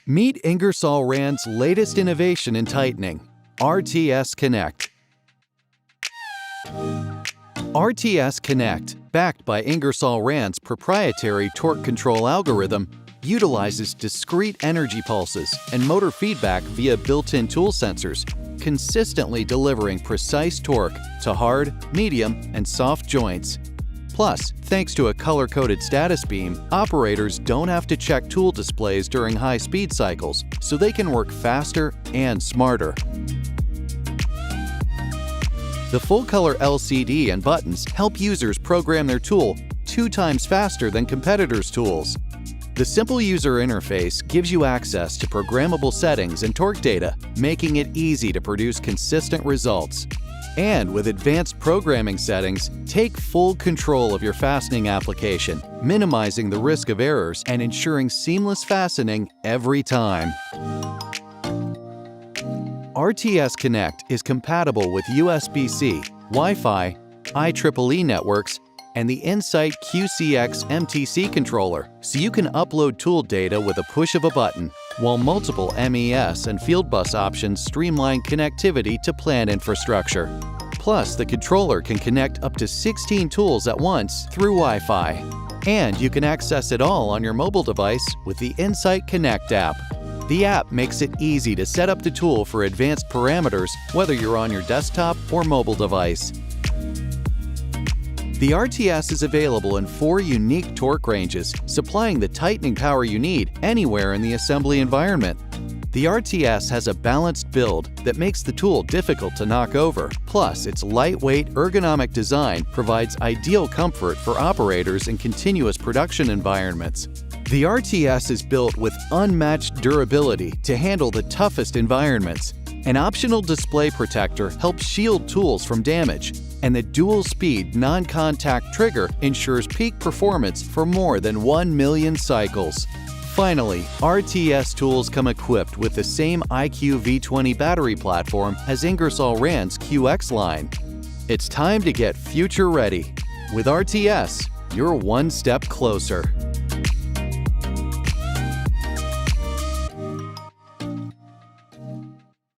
Meet INGERSOLL RAND's latest innovation in tightening, RTS Connect. RTS Connect, backed by INGERSOLL RAND's proprietary torque control algorithm, utilizes discrete energy pulses and motor feedback via built-in tool sensors, consistently delivering precise torque to hard, medium, and soft joints. Plus, thanks to a color-coded status beam, operators don't have to check tool displays during high-speed cycles, so they can work faster and smarter. The full-color LCD and buttons help users program their tool 2 times faster than competitors' tools. The simple user interface gives you access to programmable settings and torque data, making it easy to produce consistent results. And with advanced programming settings, take full control of your fastening application, minimizing the risk of errors and ensuring seamless fastening every time. RTS Connect is compatible with USB-C, Wi-Fi, IEEE networks, and the Insight QCX MTC controller, so you can upload tool data with a push of a button, while multiple MES and field bus options streamline connectivity to plant infrastructure. Plus, the controller can connect up to 16 tools at once through Wi-Fi. And you can access it all on your mobile device with the Insight Connect app. The app makes it easy to set up the tool for advanced parameters, whether you're on your desktop or mobile device. The RTS is available in 4 unique torque ranges, supplying the tightening power you need anywhere in the assembly environment. The RTS has a balanced build that makes the tool difficult to knock over. Plus, its lightweight, ergonomic design provides ideal comfort for operators in continuous production environments. The RTS is built with unmatched durability to handle the toughest environments. An optional display protector helps shield tools from damage, and the dual-speed non-contact trigger ensures peak performance for more than 1 million cycles. Finally, RTS tools come equipped with the same IQ V20 battery platform as INGERSOLL RAND's QX line. It's time to get future-ready. With RTS, you're one step closer.